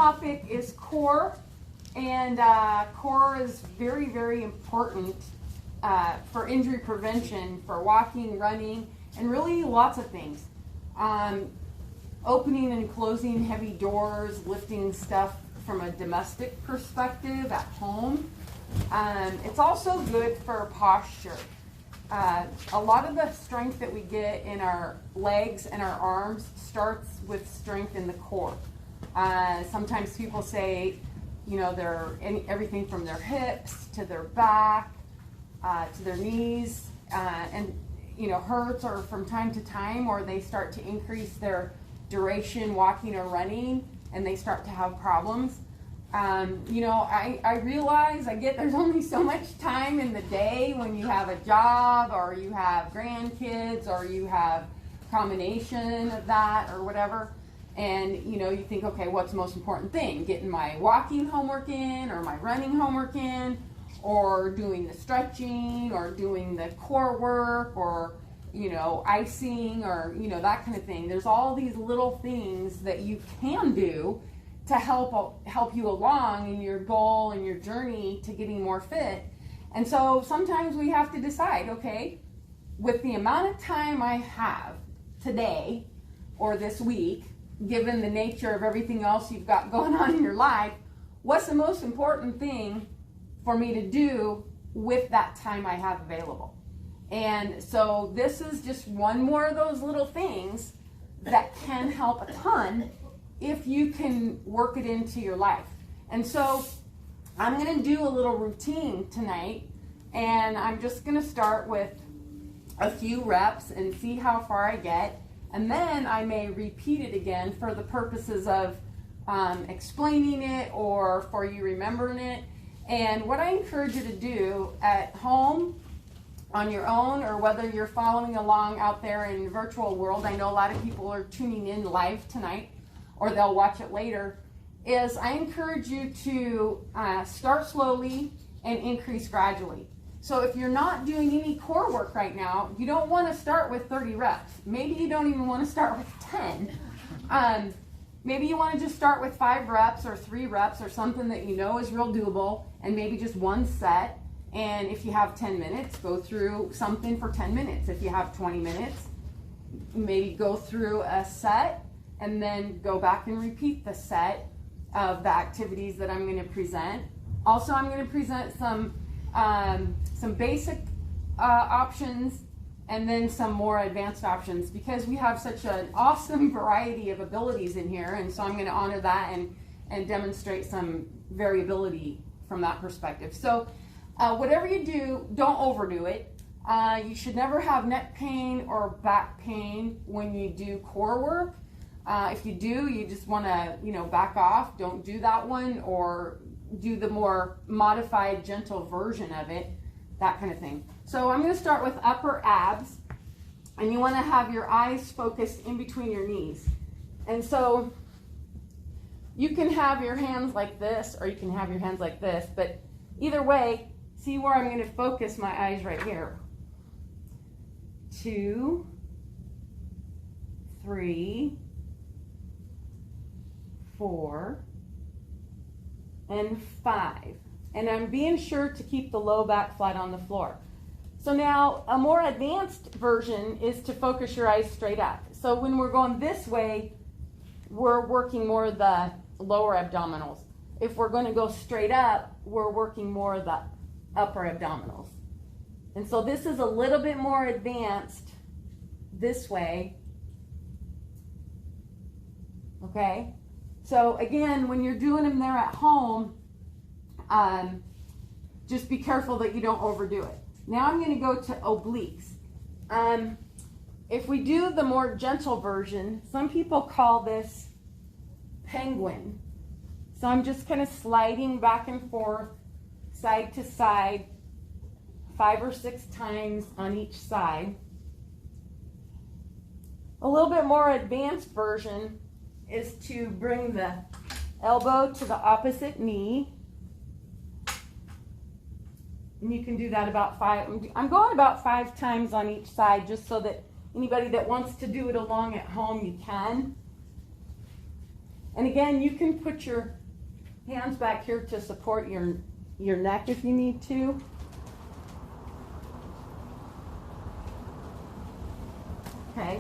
topic is core, and core is very, very important for injury prevention, for walking, running, and really lots of things. Opening and closing heavy doors, lifting stuff from a domestic perspective at home. It's also good for posture. A lot of the strength that we get in our legs and our arms starts with strength in the core. Sometimes people say, you know, everything from their hips to their back to their knees, and you know, hurts, or from time to time, or they start to increase their duration walking or running, and they start to have problems. You know, I realize, there's only so much time in the day when you have a job, or you have grandkids, or you have a combination of that, or whatever. And, you know, you think, okay, what's the most important thing? Getting my walking homework in, or my running homework in, or doing the stretching, or doing the core work, or, you know, icing, or, you know, that kind of thing. There's all these little things that you can do to help you along in your goal and your journey to getting more fit. And so sometimes we have to decide, okay, with the amount of time I have today or this week, given the nature of everything else you've got going on in your life, what's the most important thing for me to do with that time I have available? And so this is just one more of those little things that can help a ton if you can work it into your life. And so I'm going to do a little routine tonight, and I'm just going to start with a few reps and see how far I get, and then I may repeat it again for the purposes of explaining it or for you remembering it. And what I encourage you to do at home, on your own, or whether you're following along out there in the virtual world, I know a lot of people are tuning in live tonight, or they'll watch it later, is I encourage you to start slowly and increase gradually. So if you're not doing any core work right now, you don't want to start with 30 reps. Maybe you don't even want to start with 10. Maybe you want to just start with 5 reps or 3 reps or something that you know is real doable, and maybe just one set. And if you have 10 minutes, go through something for 10 minutes. If you have 20 minutes, maybe go through a set and then go back and repeat the set of the activities that I'm going to present. Also, I'm going to present some basic options and then some more advanced options, because we have such an awesome variety of abilities in here, and so I'm going to honor that and demonstrate some variability from that perspective. So whatever you do, don't overdo it. You should never have neck pain or back pain when you do core work. If you do, you just want to, you know, back off. Don't do that one, or do the more modified, gentle version of it, that kind of thing. So I'm going to start with upper abs, and you want to have your eyes focused in between your knees. And so you can have your hands like this, or you can have your hands like this, but either way, see where I'm going to focus my eyes right here. 2, 3, 4, and 5. And I'm being sure to keep the low back flat on the floor. So now a more advanced version is to focus your eyes straight up. So when we're going this way, we're working more of the lower abdominals. If we're going to go straight up, we're working more of the upper abdominals. And so this is a little bit more advanced this way. Okay? So again, when you're doing them there at home, just be careful that you don't overdo it. Now I'm going to go to obliques. If we do the more gentle version, some people call this penguin. So I'm just kind of sliding back and forth, side to side, 5 or 6 times on each side. A little bit more advanced version is to bring the elbow to the opposite knee. And you can do that about 5. I'm going about 5 times on each side, just so that anybody that wants to do it along at home, you can. And again, you can put your hands back here to support your neck if you need to. Okay,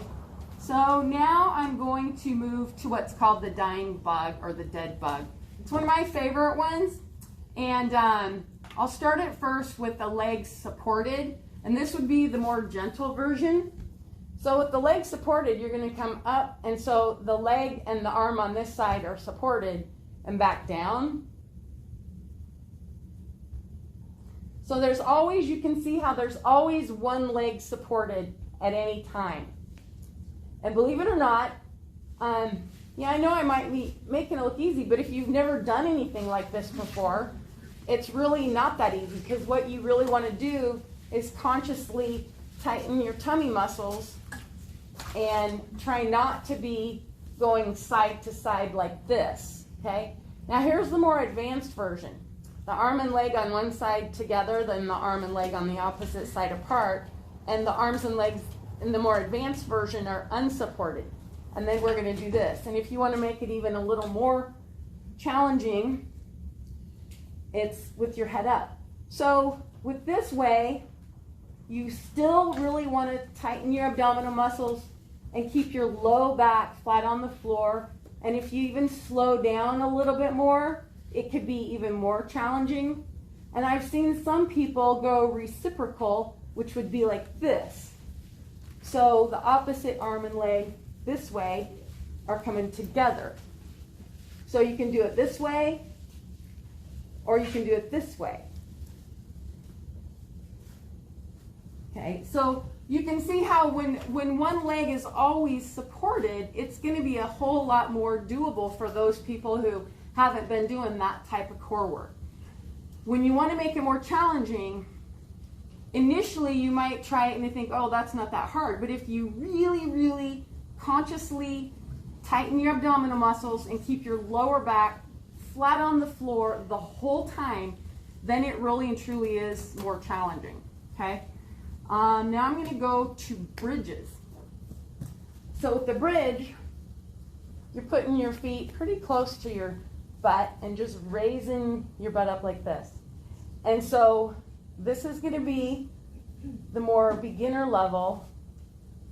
so now I'm going to move to what's called the dying bug or the dead bug. It's one of my favorite ones, and I'll start it first with the legs supported, and this would be the more gentle version. So with the legs supported, you're going to come up, and so the leg and the arm on this side are supported and back down. So there's always, you can see how there's always one leg supported at any time. And believe it or not, yeah, I know I might be making it look easy, but if you've never done anything like this before, it's really not that easy, because what you really want to do is consciously tighten your tummy muscles and try not to be going side to side like this, okay? Now here's the more advanced version. The arm and leg on one side together, then the arm and leg on the opposite side apart, and the arms and legs in the more advanced version are unsupported. And then we're going to do this. And if you want to make it even a little more challenging, it's with your head up. So with this way, you still really want to tighten your abdominal muscles and keep your low back flat on the floor. And if you even slow down a little bit more, it could be even more challenging. And I've seen some people go reciprocal, which would be like this. So the opposite arm and leg this way are coming together. So you can do it this way, or you can do it this way. Okay, so you can see how when one leg is always supported, it's going to be a whole lot more doable for those people who haven't been doing that type of core work. When you want to make it more challenging, initially you might try it and you think, oh, that's not that hard. But if you really, really consciously tighten your abdominal muscles and keep your lower back flat on the floor the whole time, then it really and truly is more challenging, okay? Now I'm going to go to bridges. So with the bridge, you're putting your feet pretty close to your butt and just raising your butt up like this. And so this is going to be the more beginner level.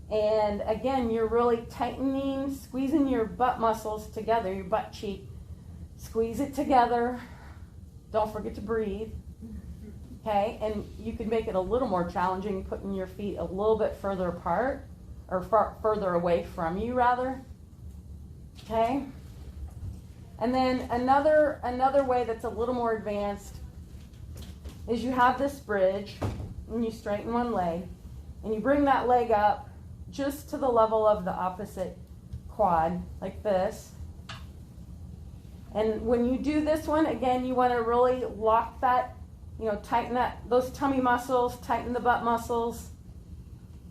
And again, you're really tightening, squeezing your butt muscles together, your butt cheek. Squeeze it together. Don't forget to breathe. Okay, and you could make it a little more challenging, putting your feet a little bit further apart, or further away from you, rather. Okay, and then another way that's a little more advanced is you have this bridge, and you straighten one leg, and you bring that leg up just to the level of the opposite quad, like this. And when you do this one, again, you want to really lock that, tighten those tummy muscles, tighten the butt muscles,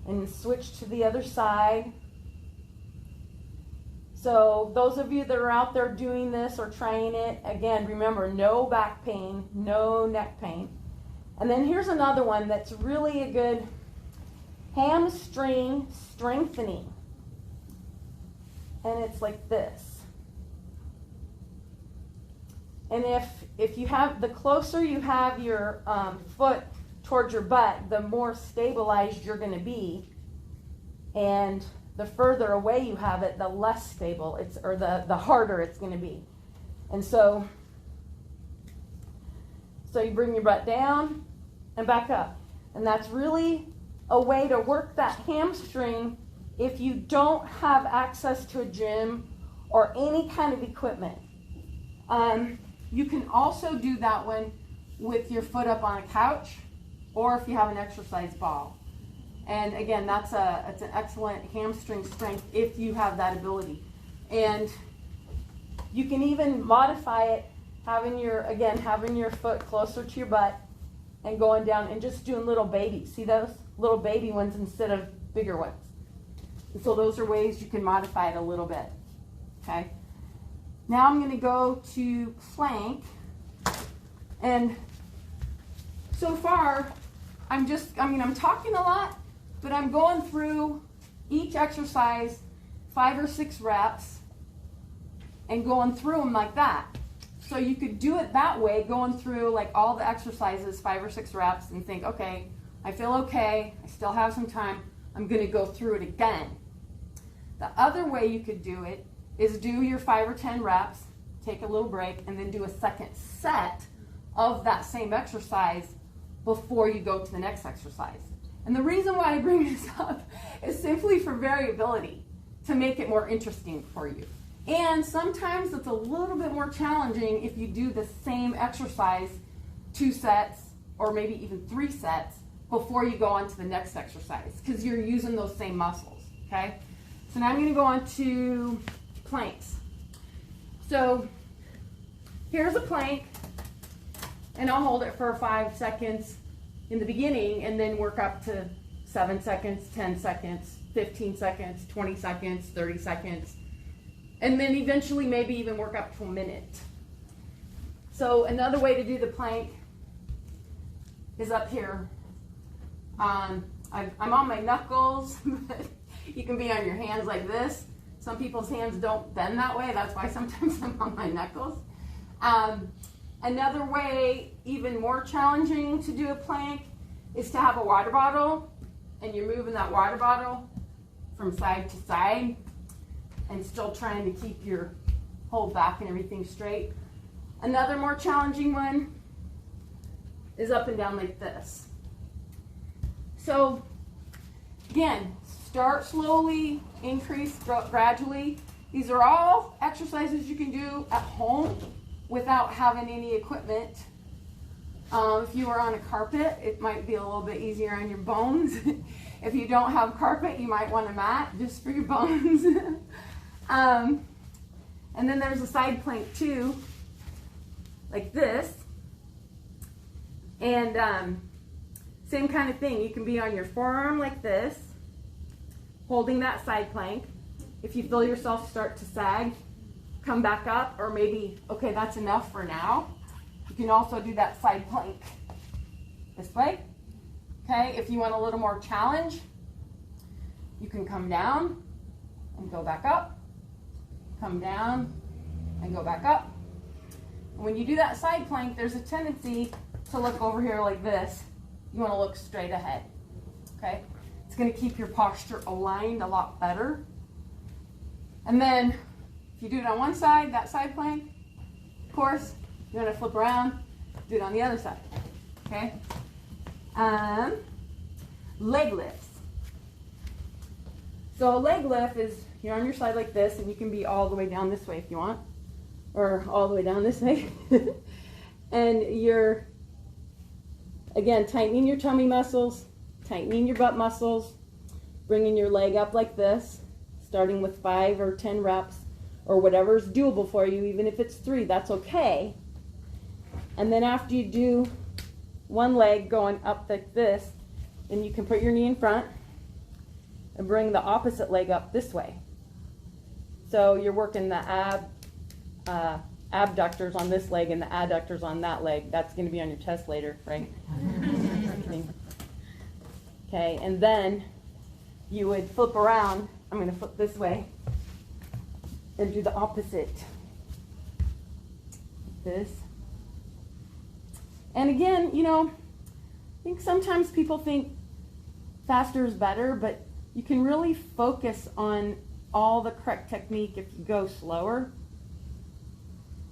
and switch to the other side. So those of you that are out there doing this or trying it, again, remember, no back pain, no neck pain. And then here's another one that's really a good hamstring strengthening. And it's like this. And if you have, the closer you have your foot towards your butt, the more stabilized you're going to be. And the further away you have it, the less stable it's, or the harder it's going to be. And so you bring your butt down and back up. And that's really a way to work that hamstring if you don't have access to a gym or any kind of equipment. You can also do that one with your foot up on a couch, or if you have an exercise ball. And again, it's an excellent hamstring strength if you have that ability. And you can even modify it, having your foot closer to your butt and going down and just doing little babies. See those little baby ones instead of bigger ones. And so those are ways you can modify it a little bit. Okay. Now I'm going to go to plank, and so far I'm talking a lot, but I'm going through each exercise 5 or 6 reps, and going through them like that. So you could do it that way, going through like all the exercises, 5 or 6 reps, and think, okay, I feel okay, I still have some time, I'm going to go through it again. The other way you could do it is do your 5 or 10 reps, take a little break, and then do a second set of that same exercise before you go to the next exercise. And the reason why I bring this up is simply for variability, to make it more interesting for you. And sometimes it's a little bit more challenging if you do the same exercise 2 sets or maybe even 3 sets before you go on to the next exercise, because you're using those same muscles, okay? So now I'm going to go on to planks. So here's a plank, and I'll hold it for 5 seconds in the beginning and then work up to 7 seconds, 10 seconds, 15 seconds, 20 seconds, 30 seconds, and then eventually maybe even work up to a minute. So another way to do the plank is up here. I'm on my knuckles, but you can be on your hands like this. Some people's hands don't bend that way. That's why sometimes I'm on my knuckles. Another way, even more challenging to do a plank, is to have a water bottle, and you're moving that water bottle from side to side and still trying to keep your whole back and everything straight. Another more challenging one is up and down like this. So again, start slowly, increase gradually. These are all exercises you can do at home without having any equipment. If you were on a carpet, it might be a little bit easier on your bones. If you don't have carpet, you might want a mat just for your bones. And then there's a side plank too, like this. And same kind of thing. You can be on your forearm like this, holding that side plank. If you feel yourself start to sag, come back up, or maybe, okay, that's enough for now. You can also do that side plank this way. Okay, if you want a little more challenge, you can come down and go back up, come down and go back up. And when you do that side plank, there's a tendency to look over here like this. You want to look straight ahead, okay? It's going to keep your posture aligned a lot better. And then if you do it on one side, that side plank, of course, you're going to flip around, do it on the other side, okay? Leg lifts. So a leg lift is you're on your side like this, and you can be all the way down this way if you want, or all the way down this way. And you're, again, tightening your tummy muscles, tightening your butt muscles, bringing your leg up like this, starting with 5 or 10 reps, or whatever's doable for you. Even if it's 3, that's okay. And then after you do one leg going up like this, then you can put your knee in front and bring the opposite leg up this way. So you're working the abductors on this leg and the adductors on that leg. That's going to be on your test later, right? Okay, and then you would flip around. I'm going to flip this way and do the opposite. This. And again, you know, I think sometimes people think faster is better, but you can really focus on all the correct technique if you go slower.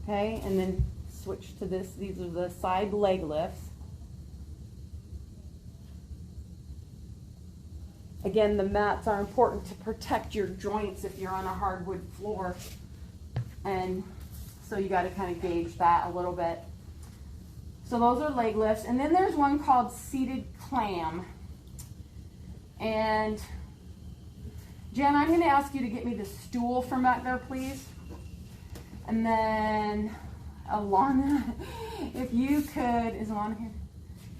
Okay, and then switch to this. These are the side leg lifts. Again, the mats are important to protect your joints if you're on a hardwood floor. And so you got to kind of gauge that a little bit. So those are leg lifts. And then there's one called seated clam. And Jen, I'm going to ask you to get me the stool from back there, please. And then Alana, if you could, is Alana here?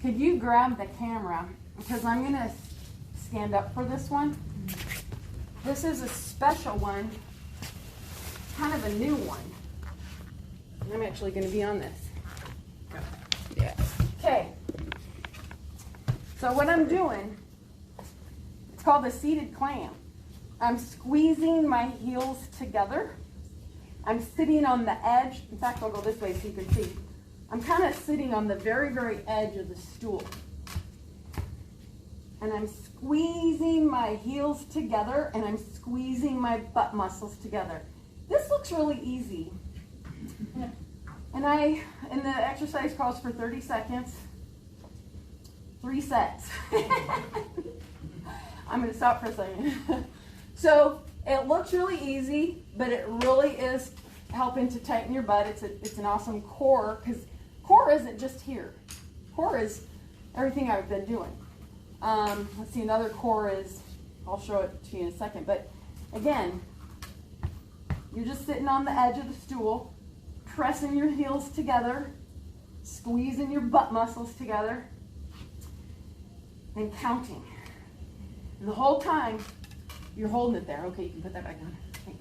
Could you grab the camera? Because I'm going to stand up for this one. This is a special one, kind of a new one. I'm actually going to be on this. Yeah. Okay. So what I'm doing, it's called the seated clam. I'm squeezing my heels together. I'm sitting on the edge. In fact, I'll go this way so you can see. I'm kind of sitting on the very, very edge of the stool. And I'm squeezing my heels together and I'm squeezing my butt muscles together. This looks really easy. And the exercise calls for 30 seconds, 3 sets. I'm going to stop for a second. So it looks really easy, but it really is helping to tighten your butt. It's an awesome core, because core isn't just here. Core is everything I've been doing. Let's see, another core is, I'll show it to you in a second, but again, you're just sitting on the edge of the stool, pressing your heels together, squeezing your butt muscles together, and counting. And the whole time, you're holding it there. Okay, you can put that back on. Thanks.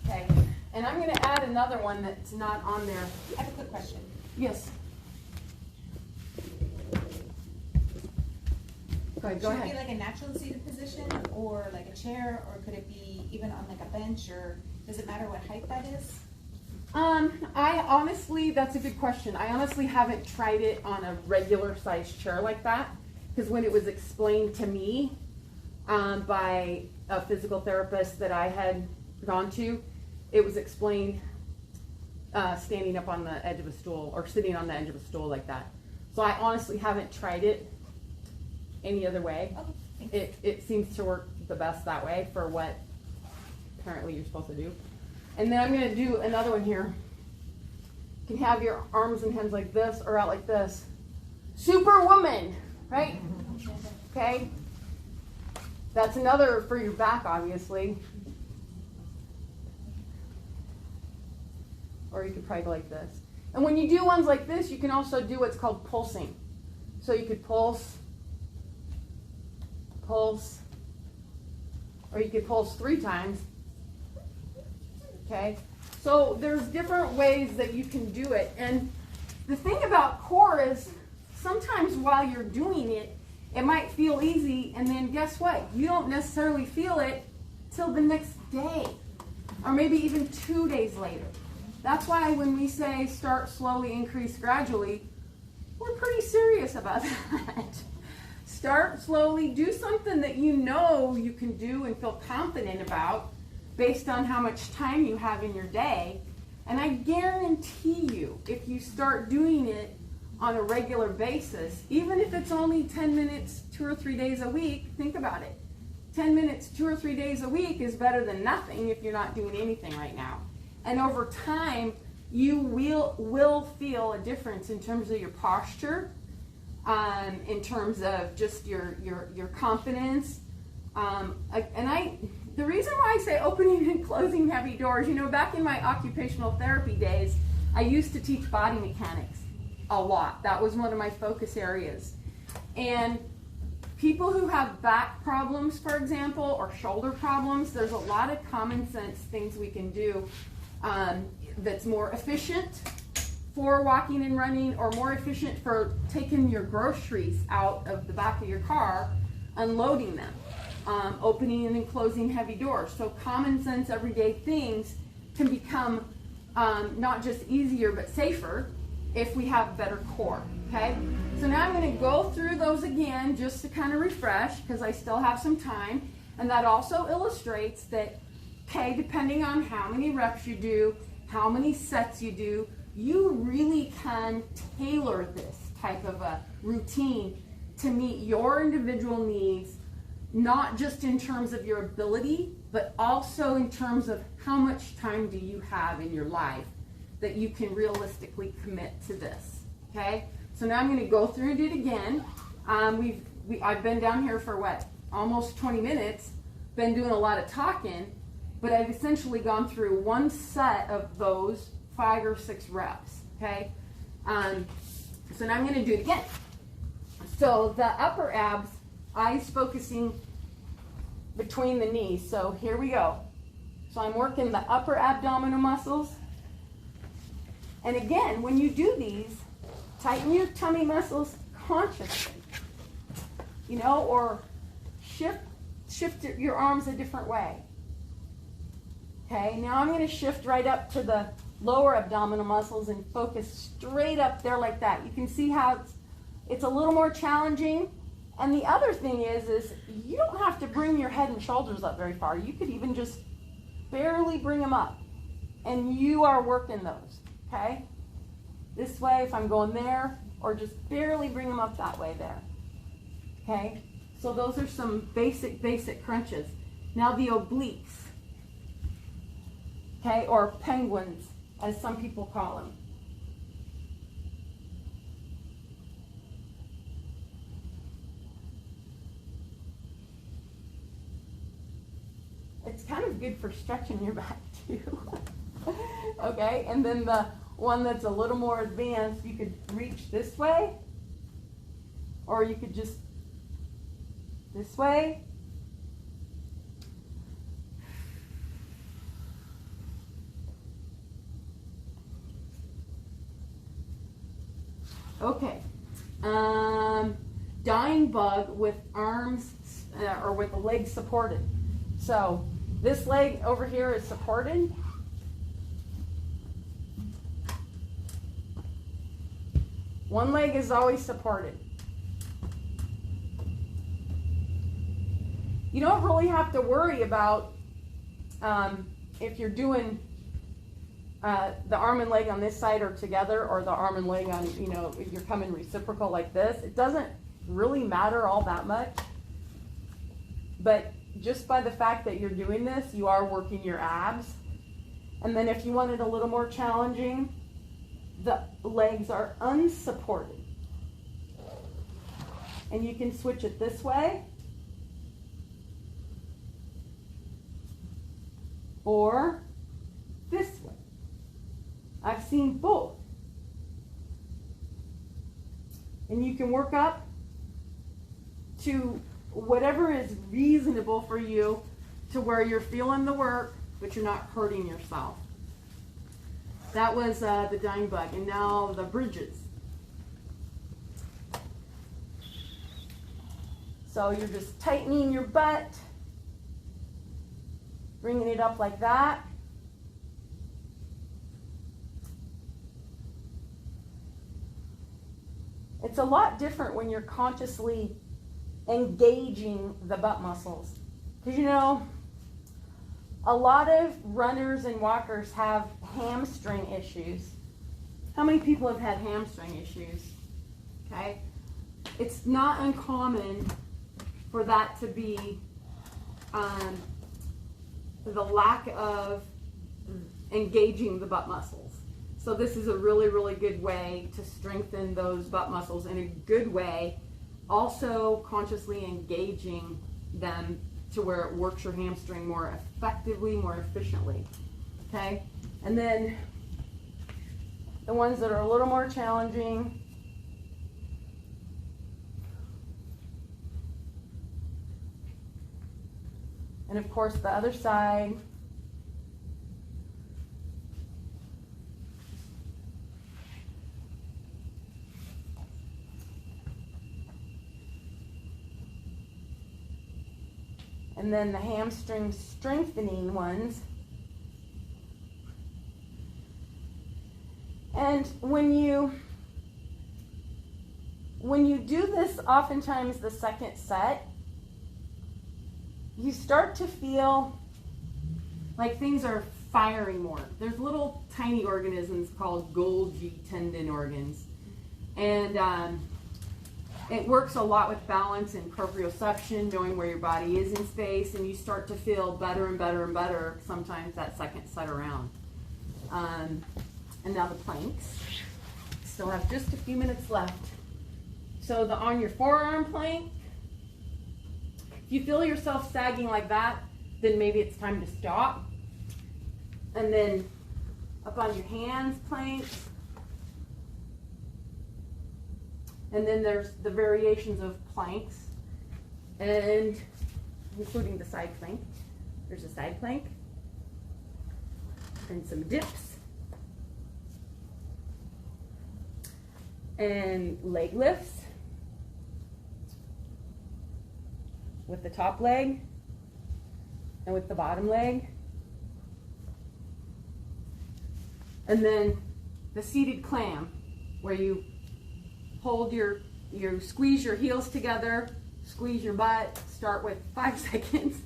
Okay, and I'm going to add another one that's not on there. I have a quick question. Yes. Go ahead. Should it be like a natural seated position, or like a chair, or could it be even on like a bench, or does it matter what height that is? I honestly, that's a good question. I honestly haven't tried it on a regular sized chair like that, because when it was explained to me by a physical therapist that I had gone to, it was explained standing up on the edge of a stool or sitting on the edge of a stool like that. So I honestly haven't tried it any other way. Okay. It seems to work the best that way for what apparently you're supposed to do. And then I'm going to do another one here. You can have your arms and hands like this or out like this. Superwoman, right? Okay. That's another for your back, obviously. Or you could probably go like this. And when you do ones like this, you can also do what's called pulsing. So you could pulse, pulse, or you could pulse 3 times. Okay? So there's different ways that you can do it. And the thing about core is sometimes while you're doing it, it might feel easy, and then guess what? You don't necessarily feel it till the next day, or maybe even 2 days later. That's why when we say start slowly, increase gradually, we're pretty serious about that. Start slowly, do something that you know you can do and feel confident about based on how much time you have in your day. And I guarantee you, if you start doing it on a regular basis, even if it's only 10 minutes 2 or 3 days a week, think about it. 10 minutes 2 or 3 days a week is better than nothing if you're not doing anything right now. And over time, you will feel a difference in terms of your posture, in terms of just your confidence. The reason why I say opening and closing heavy doors, back in my occupational therapy days, I used to teach body mechanics a lot. That was one of my focus areas. And people who have back problems, for example, or shoulder problems, there's a lot of common sense things we can do that's more efficient for walking and running, or more efficient for taking your groceries out of the back of your car, unloading them, opening and closing heavy doors. So common sense everyday things can become not just easier but safer if we have better core. Okay, so now I'm going to go through those again just to kind of refresh, because I still have some time. And that also illustrates that, okay, depending on how many reps you do, how many sets you do, you really can tailor this type of a routine to meet your individual needs, not just in terms of your ability, but also in terms of how much time do you have in your life that you can realistically commit to this. Okay, so now I'm going to go through it again. I've been down here for almost 20 minutes, been doing a lot of talking, but I've essentially gone through one set of those 5 or 6 reps. Okay, so now I'm going to do it again. So the upper abs, eyes focusing between the knees. So here we go. So I'm working the upper abdominal muscles. And again, when you do these, tighten your tummy muscles consciously, or shift your arms a different way. Okay, now I'm going to shift right up to the lower abdominal muscles and focus straight up there like that. You can see how it's a little more challenging. And the other thing is you don't have to bring your head and shoulders up very far. You could even just barely bring them up. And you are working those, okay? This way, if I'm going there, or just barely bring them up that way there, okay? So those are some basic crunches. Now the obliques, okay, or penguins, as some people call them. It's kind of good for stretching your back too. Okay, and then the one that's a little more advanced, you could reach this way, or you could just this way. Okay, dying bug with arms or with the legs supported. So this leg over here is supported. One leg is always supported. You don't really have to worry about if you're doing the arm and leg on this side are together, or the arm and leg on, you know, if you're coming reciprocal like this. It doesn't really matter all that much. But just by the fact that you're doing this, you are working your abs. And then if you want it a little more challenging, the legs are unsupported. And you can switch it this way, or this way. I've seen both. And you can work up to whatever is reasonable for you, to where you're feeling the work, but you're not hurting yourself. That was the dying bug. And now the bridges. So you're just tightening your butt, bringing it up like that. It's a lot different when you're consciously engaging the butt muscles. Because, you know, a lot of runners and walkers have hamstring issues. How many people have had hamstring issues? Okay? It's not uncommon for that to be the lack of engaging the butt muscles. So this is a really, really good way to strengthen those butt muscles in a good way. Also consciously engaging them to where it works your hamstring more effectively, more efficiently. Okay? And then the ones that are a little more challenging, and of course the other side. And then the hamstring strengthening ones. And when you do this, oftentimes the second set, you start to feel like things are firing more. There's little tiny organisms called Golgi tendon organs. And it works a lot with balance and proprioception, knowing where your body is in space, and you start to feel better and better and better sometimes that second set around. And now the planks. Still have just a few minutes left. So on your forearm plank, if you feel yourself sagging like that, then maybe it's time to stop. And then up on your hands planks. And then there's the variations of planks, and including the side plank. There's a side plank and some dips and leg lifts with the top leg and with the bottom leg. And then the seated clam, where you hold you squeeze your heels together, squeeze your butt, start with 5 seconds,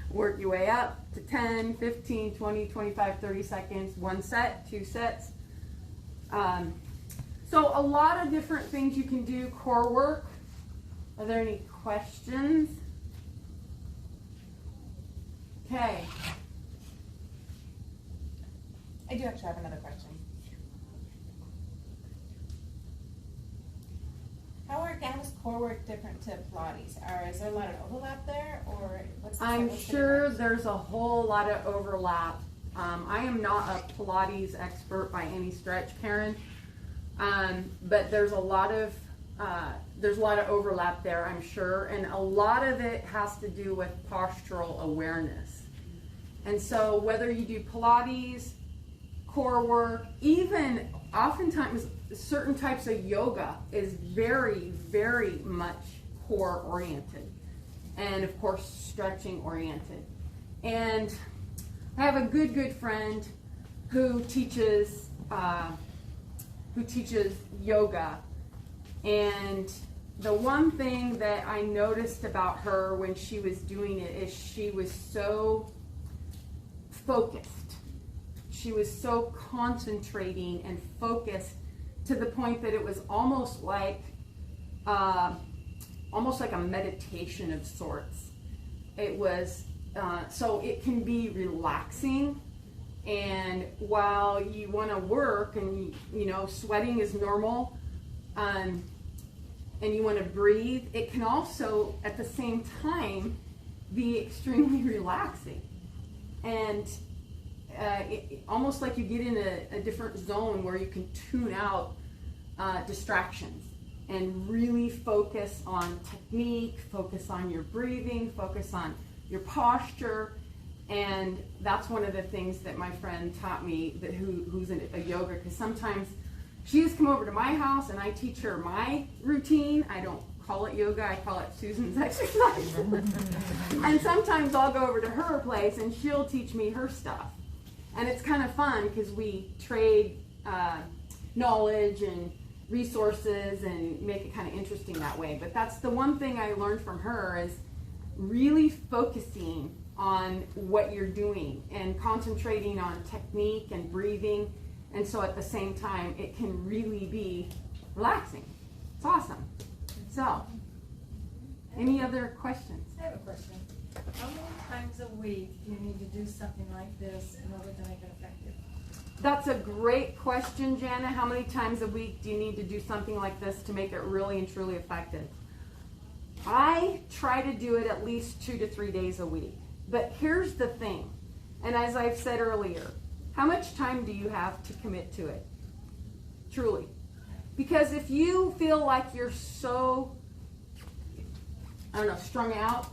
work your way up to 10, 15, 20, 25, 30 seconds, 1 set, 2 sets. So a lot of different things you can do, core work. Are there any questions? Okay. I do actually have another question. How is core work different to Pilates? Or is there a lot of overlap there, or what's the I'm what's the sure difference? there's a whole lot of overlap. I am not a Pilates expert by any stretch, Karen, but there's a lot of overlap there, I'm sure, and a lot of it has to do with postural awareness. And so whether you do Pilates, core work, even oftentimes certain types of yoga is very, very much core oriented, and of course stretching oriented. And I have a good friend who teaches yoga, and the one thing that I noticed about her when she was doing it is she was so focused. She was so concentrating and focused to the point that it was almost like a meditation of sorts. It was so it can be relaxing, and while you want to work and sweating is normal, and you want to breathe, it can also at the same time be extremely relaxing, and almost like you get in a different zone where you can tune out distractions and really focus on technique, focus on your breathing, focus on your posture. And that's one of the things that my friend taught me, that who's a yoga, because sometimes she has come over to my house and I teach her my routine. I don't call it yoga, I call it Susan's exercise. And sometimes I'll go over to her place and she'll teach me her stuff. And it's kind of fun because we trade knowledge and resources and make it kind of interesting that way. But that's the one thing I learned from her, is really focusing on what you're doing and concentrating on technique and breathing. And so at the same time, it can really be relaxing. It's awesome. So, any other questions? I have a question. How many times a week do you need to do something like this in order to make it effective? That's a great question, Jana. How many times a week do you need to do something like this to make it really and truly effective? I try to do it at least 2 to 3 days a week. But here's the thing, and as I've said earlier, how much time do you have to commit to it? Truly. Because if you feel like you're so, strung out,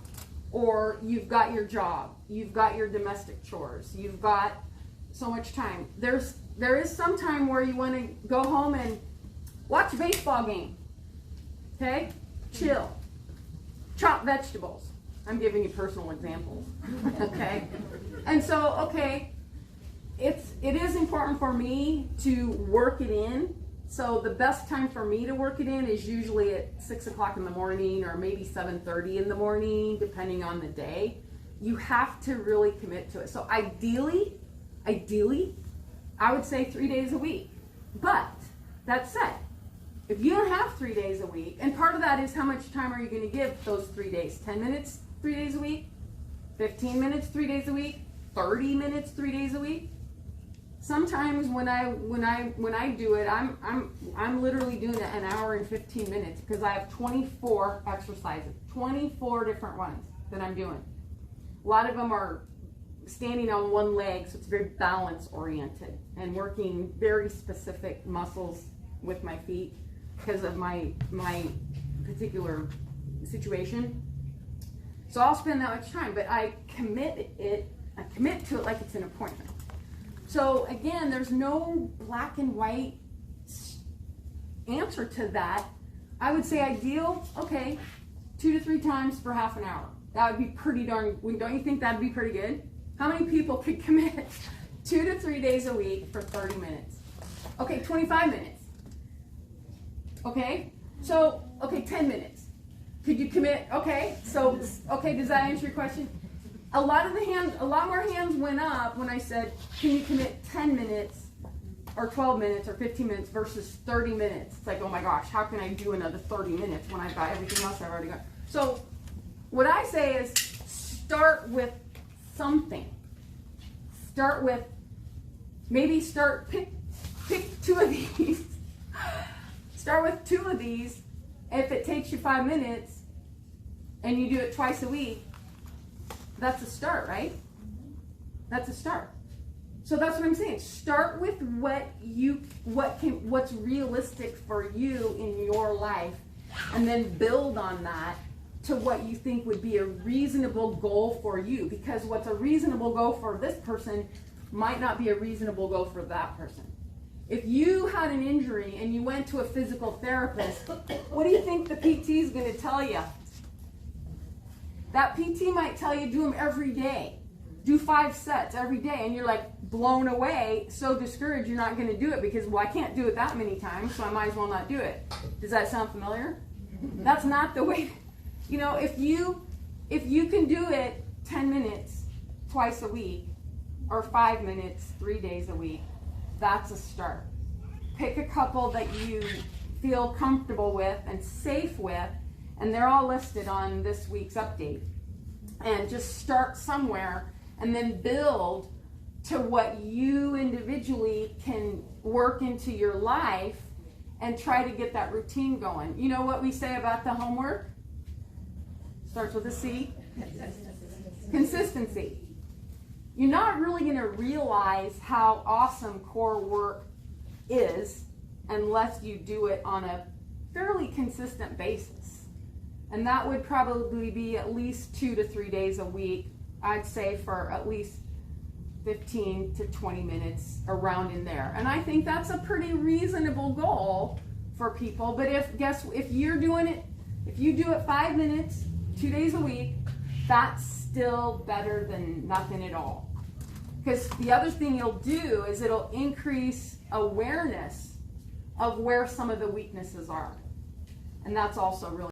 or you've got your job, you've got your domestic chores, you've got so much time, there is some time where you want to go home and watch a baseball game, okay? Chill, chop vegetables. I'm giving you personal examples, okay? And so, okay, it is important for me to work it in. So the best time for me to work it in is usually at 6 o'clock in the morning, or maybe 7:30 in the morning, depending on the day. You have to really commit to it. So ideally, I would say 3 days a week. But that said, if you don't have 3 days a week, and part of that is how much time are you going to give those 3 days? 10 minutes, 3 days a week? 15 minutes, 3 days a week? 30 minutes, 3 days a week? Sometimes when I do it, I'm literally doing it an hour and 15 minutes, because I have 24 exercises, 24 different ones that I'm doing. A lot of them are standing on one leg, so it's very balance oriented and working very specific muscles with my feet because of my particular situation. So I'll spend that much time, but I commit to it like it's an appointment. So again, there's no black and white answer to that. I would say ideal, okay, 2 to 3 times for half an hour. That would be pretty darn, don't you think that'd be pretty good? How many people could commit 2 to 3 days a week for 30 minutes? Okay, 25 minutes. Okay, so, okay, 10 minutes. Could you commit? Okay, so, okay, does that answer your question? A lot more hands went up when I said, can you commit 10 minutes or 12 minutes or 15 minutes versus 30 minutes? It's like, oh my gosh, how can I do another 30 minutes when I've got everything else I've already got? So what I say is start with something. Start with, pick 2 of these. Start with 2 of these. If it takes you 5 minutes and you do it twice a week, that's a start, right? That's a start. So that's what I'm saying. Start with what's realistic for you in your life, and then build on that to what you think would be a reasonable goal for you. Because what's a reasonable goal for this person might not be a reasonable goal for that person. If you had an injury and you went to a physical therapist, what do you think the PT is going to tell you? That PT might tell you do them every day. Do 5 sets every day, and you're like blown away, so discouraged you're not going to do it because, well, I can't do it that many times, so I might as well not do it. Does that sound familiar? That's not the way. You know, if you can do it 10 minutes twice a week or 5 minutes 3 days a week, that's a start. Pick a couple that you feel comfortable with and safe with, and they're all listed on this week's update. And just start somewhere and then build to what you individually can work into your life and try to get that routine going. You know what we say about the homework? Starts with a C. Consistency. You're not really going to realize how awesome core work is unless you do it on a fairly consistent basis. And that would probably be at least 2 to 3 days a week, I'd say, for at least 15 to 20 minutes around in there. And I think that's a pretty reasonable goal for people. But if you're doing it, if you do it 5 minutes, 2 days a week, that's still better than nothing at all. Because the other thing it'll do is it'll increase awareness of where some of the weaknesses are. And that's also really